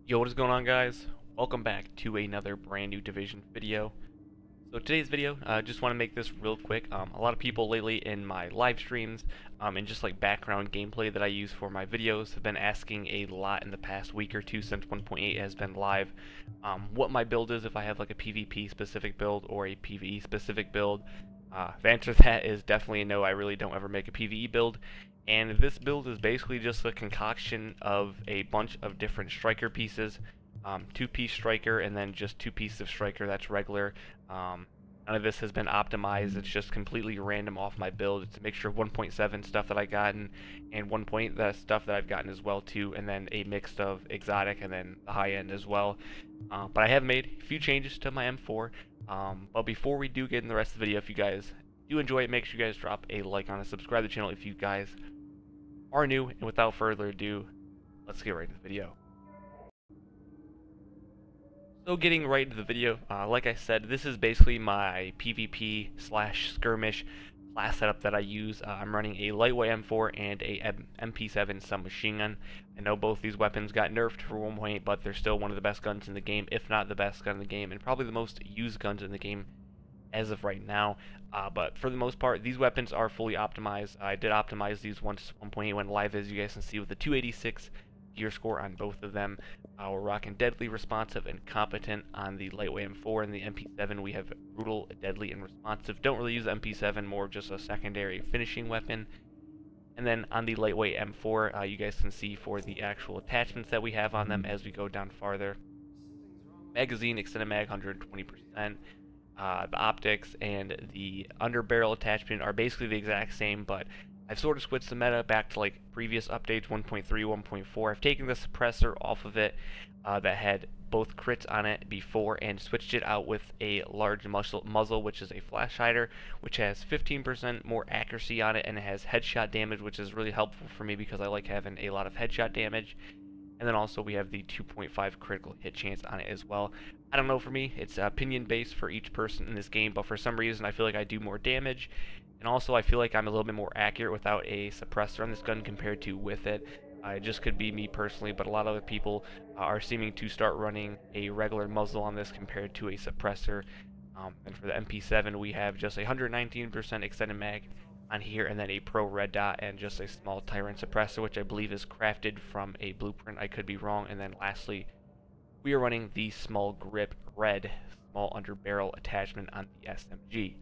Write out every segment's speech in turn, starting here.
Yo, what is going on, guys? Welcome back to another brand new Division video. So today's video, just want to make this real quick. A lot of people lately in my live streams and just like background gameplay that I use for my videos have been asking a lot in the past week or two since 1.8 has been live, what my build is, if I have like a PvP specific build or a PvE specific build. The answer to that is definitely a no. I really don't ever make a PvE build. And this build is basically just a concoction of a bunch of different striker pieces, two-piece striker, and then just two pieces of striker that's regular. None of this has been optimized. It's just completely random off my build. It's a mixture of 1.7 stuff that I've gotten and 1. That stuff that I've gotten as well too, and then a mix of exotic and then the high end as well. But I have made a few changes to my M4. But before we do get in the rest of the video, if you guys do enjoy it, make sure you guys drop a like on it, subscribe to the channel if you guys are new, and without further ado, let's get right into the video. So getting right into the video, like I said, this is basically my PvP / skirmish class setup that I use. I'm running a lightweight M4 and a MP7 submachine gun. I know both these weapons got nerfed for 1.8, but they're still one of the best guns in the game, if not the best gun in the game, and probably the most used guns in the game as of right now. But for the most part, these weapons are fully optimized. I did optimize these once 1.8 went live, as you guys can see, with a 286 gear score on both of them. We're rocking deadly, responsive, and competent on the lightweight M4, and the MP7 we have brutal, deadly, and responsive. Don't really use the MP7, more just a secondary finishing weapon. And then on the lightweight M4, you guys can see for the actual attachments that we have on them as we go down farther. Magazine, extended mag, 120%. The optics and the underbarrel attachment are basically the exact same, but I've sort of switched the meta back to like previous updates, 1.3, 1.4. I've taken the suppressor off of it that had both crits on it before and switched it out with a large muzzle, which is a flash hider, which has 15% more accuracy on it, and it has headshot damage, which is really helpful for me because I like having a lot of headshot damage. And then also we have the 2.5 critical hit chance on it as well. I don't know, for me, it's opinion based for each person in this game, but for some reason I feel like I do more damage. And also I feel like I'm a little bit more accurate without a suppressor on this gun compared to with it. It just could be me personally, but a lot of other people are seeming to start running a regular muzzle on this compared to a suppressor. And for the MP7 we have just a 119% extended mag on here, and then a pro red dot and just a small tyrant suppressor, which I believe is crafted from a blueprint. I could be wrong. And then lastly, we are running the small grip red small underbarrel attachment on the SMG.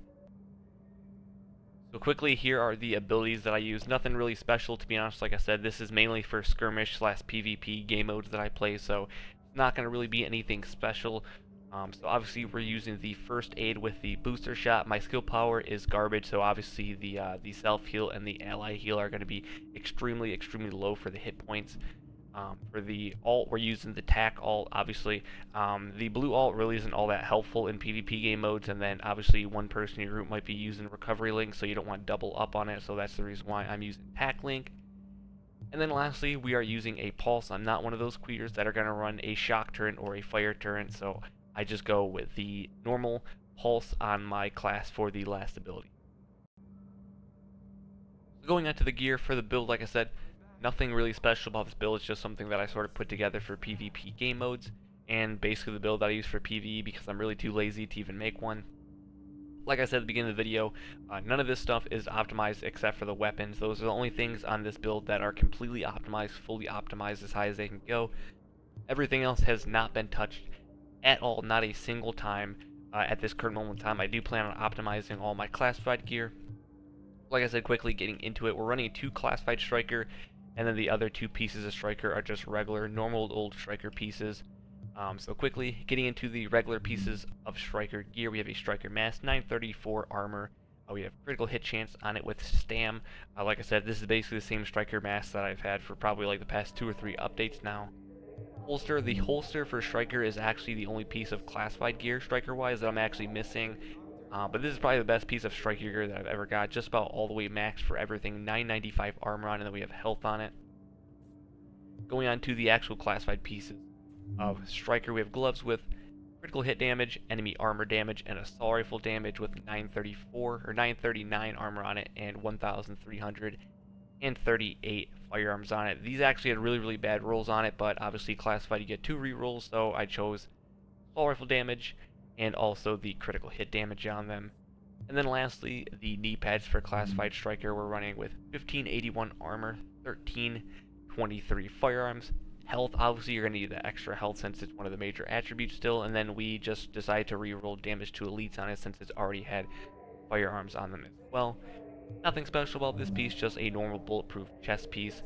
So quickly, here are the abilities that I use. Nothing really special, to be honest. Like I said, this is mainly for skirmish / PvP game modes that I play, so it's not going to really be anything special. So obviously we're using the first aid with the booster shot. My skill power is garbage, so obviously the self heal and the ally heal are going to be extremely low for the hit points. For the alt, we're using the tac alt, obviously. The blue alt really isn't all that helpful in PvP game modes, and then obviously one person in your group might be using recovery link, so you don't want to double up on it, so that's the reason why I'm using tac link. And then lastly, we are using a pulse. I'm not one of those queers that are going to run a shock turret or a fire turret, so I just go with the normal pulse on my class for the last ability. Going on to the gear for the build, like I said, nothing really special about this build. It's just something that I sort of put together for PvP game modes, and basically the build that I use for PvE because I'm really too lazy to even make one. Like I said at the beginning of the video, none of this stuff is optimized except for the weapons. Those are the only things on this build that are completely optimized, fully optimized as high as they can go. Everything else has not been touched at all, not a single time at this current moment in time. I do plan on optimizing all my classified gear. Like I said, quickly getting into it, we're running a 2 classified striker, and then the other 2 pieces of striker are just regular, normal old striker pieces. So quickly getting into the regular pieces of striker gear, we have a striker mask, 934 armor. We have critical hit chance on it with stam. Like I said, this is basically the same striker mask that I've had for probably like the past 2 or 3 updates now. Holster. The holster for striker is actually the only piece of classified gear striker wise that I'm actually missing, but this is probably the best piece of striker gear that I've ever got, just about all the way maxed for everything. 995 armor on it, and then we have health on it. Going on to the actual classified pieces of striker, we have gloves with critical hit damage, enemy armor damage, and assault rifle damage with 934 or 939 armor on it and 1300 and 38 firearms on it. These actually had really bad rolls on it, but obviously classified you get 2 rerolls, so I chose assault rifle damage and also the critical hit damage on them. And then lastly, the knee pads for classified striker we're running with 1581 armor, 1323 firearms. Health, obviously you're going to need the extra health since it's one of the major attributes still, and then we just decided to reroll damage to elites on it since it's already had firearms on them as well. Nothing special about this piece, just a normal bulletproof chest piece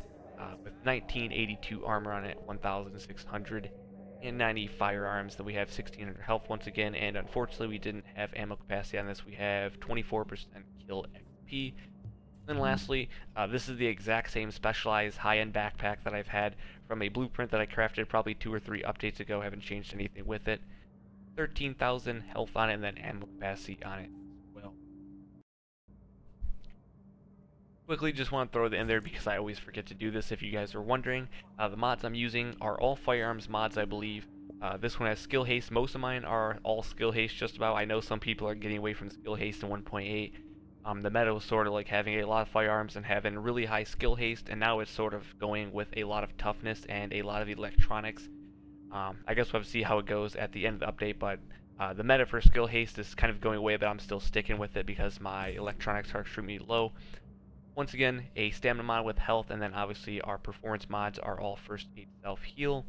with 1982 armor on it, 1690 firearms. Then we have 1600 health once again, and unfortunately we didn't have ammo capacity on this. We have 24% kill XP. Then lastly, this is the exact same specialized high-end backpack that I've had from a blueprint that I crafted probably 2 or 3 updates ago. Haven't changed anything with it. 13,000 health on it, and then ammo capacity on it as well. Quickly, just want to throw that in there because I always forget to do this if you guys are wondering. The mods I'm using are all firearms mods, I believe. This one has skill haste. Most of mine are all skill haste just about. I know some people are getting away from skill haste in 1.8. The meta was sort of like having a lot of firearms and having really high skill haste, and now it's sort of going with a lot of toughness and a lot of electronics. I guess we'll have to see how it goes at the end of the update, but the meta for skill haste is kind of going away, but I'm still sticking with it because my electronics are extremely low. Once again, a stamina mod with health, and then obviously our performance mods are all first aid self-heal.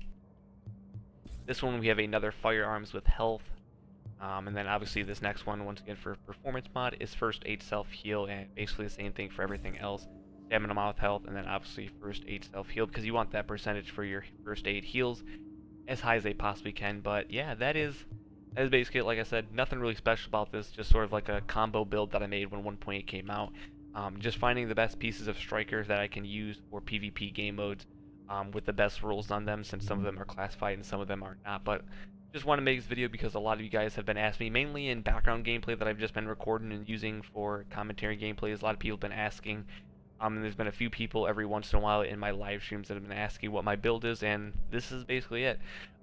This one we have another firearms with health. And then obviously this next one, once again for performance mod, is first aid self-heal, and basically the same thing for everything else. Stamina mod with health, and then obviously first aid self-heal, because you want that percentage for your first aid heals as high as they possibly can. But yeah, that is basically it. Like I said, nothing really special about this, just sort of like a combo build that I made when 1.8 came out. Just finding the best pieces of strikers that I can use for PvP game modes with the best rules on them, since some of them are classified and some of them are not. But just want to make this video because a lot of you guys have been asking me, mainly in background gameplay that I've just been recording and using for commentary gameplays. A lot of people have been asking, and there's been a few people every once in a while in my live streams that have been asking what my build is, and this is basically it.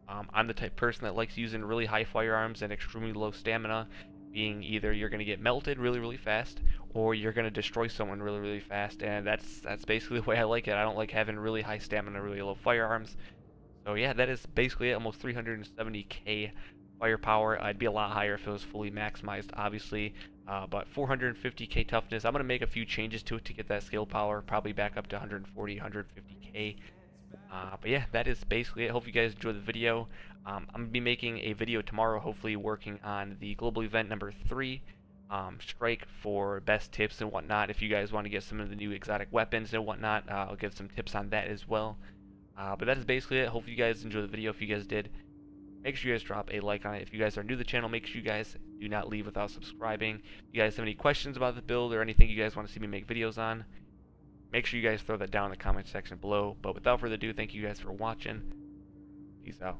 I'm the type of person that likes using really high firearms and extremely low stamina, being either you're going to get melted really fast, or you're going to destroy someone really fast, and that's basically the way I like it. I don't like having really high stamina, really low firearms. So yeah, that is basically it. Almost 370k firepower. I'd be a lot higher if it was fully maximized, obviously, but 450k toughness. I'm going to make a few changes to it to get that skill power, probably back up to 140, 150k. But yeah, that is basically it. Hope you guys enjoyed the video. I'm going to be making a video tomorrow, hopefully working on the global event number 3, strike, for best tips and whatnot. If you guys want to get some of the new exotic weapons and whatnot, I'll give some tips on that as well. But that is basically it. Hopefully you guys enjoyed the video. If you guys did, make sure you guys drop a like on it. If you guys are new to the channel, make sure you guys do not leave without subscribing. If you guys have any questions about the build or anything you guys want to see me make videos on, make sure you guys throw that down in the comment section below. But without further ado, thank you guys for watching. Peace out.